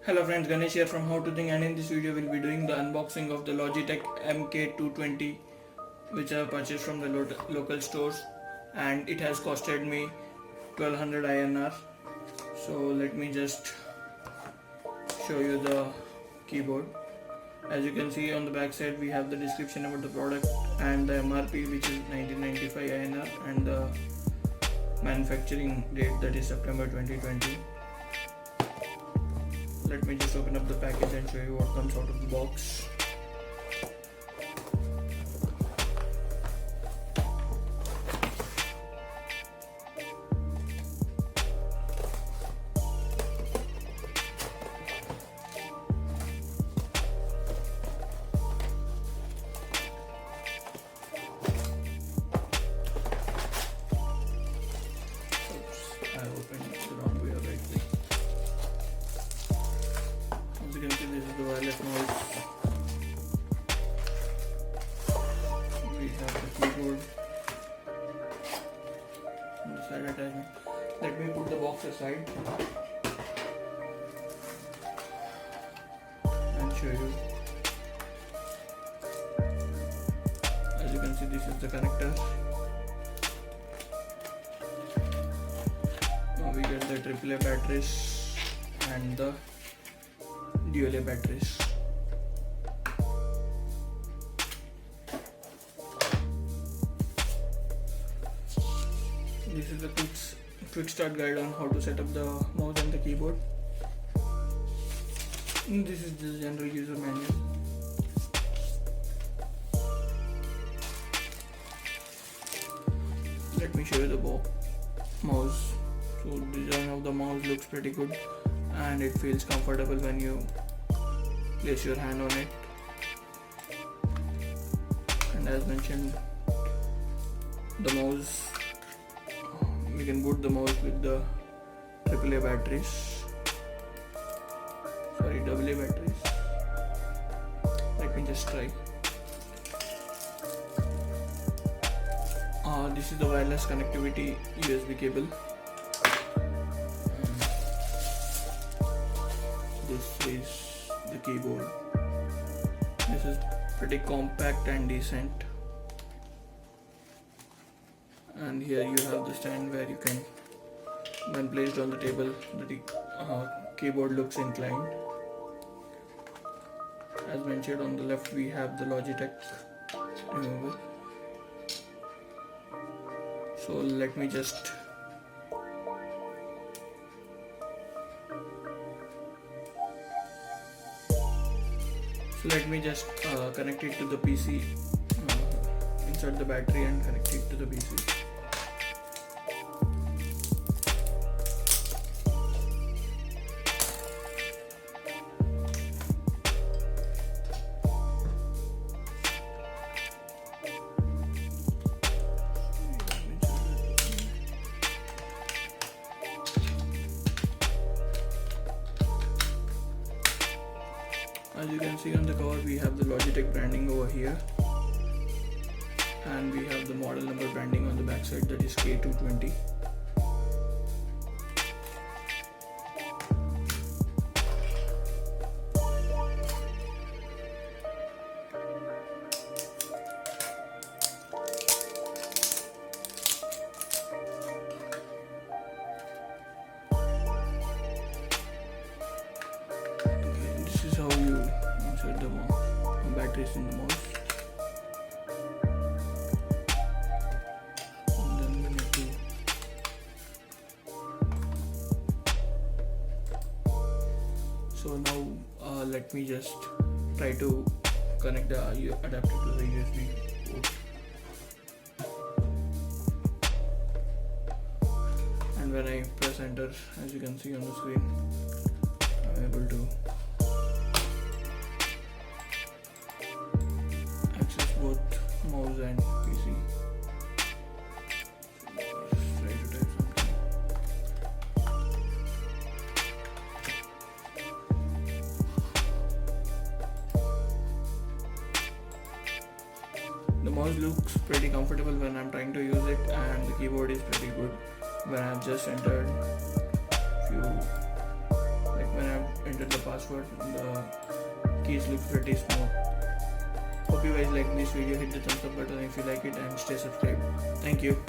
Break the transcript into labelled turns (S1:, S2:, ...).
S1: Hello friends, Ganesh here from HowToThing, and in this video we'll be doing the unboxing of the Logitech K220 which I have purchased from the local stores, and it has costed me 1200 INR. So let me just show you the keyboard. As you can see on the back side we have the description about the product and the MRP, which is 1995 INR, and the manufacturing date, that is September 2020. Let me just open up the package and show you what comes out of the box. I opened it the wrong way already. As you can see, this is the wireless mouse. We have the keyboard and the side attachment. Let me put the box aside and show you. As you can see, this is the connector. We get the AAA batteries and the dual A batteries. This is the quick start guide on how to set up the mouse and the keyboard. And this is the general user manual. Let me show you the mouse. So the design of the mouse looks pretty good and it feels comfortable when you place your hand on it. And as mentioned, the mouse, we can boot the mouse with the AAA batteries, AA batteries. Let me just try. This is the wireless connectivity USB cable. This is the keyboard. This is pretty compact and decent. And here you have the stand where you can, when placed on the table, the keyboard looks inclined. As mentioned, on the left we have the Logitech removal. So let me just connect it to the PC, insert the battery and connect it to the PC. As you can see on the cover, we have the Logitech branding over here, and we have the model number branding on the back side, that is K220. This is how you insert the batteries in the mouse. And then we need to now let me just try to connect the adapter to the USB port. And when I press enter, as you can see on the screen, I'm able to access both mouse and PC. Try to type something. The mouse looks pretty comfortable when I'm trying to use it, and the keyboard is pretty good when I've just entered few, like when I've enter the password. The keys look pretty smooth. Hope you guys like this video. Hit the thumbs up button if you like it and stay subscribed. Thank you.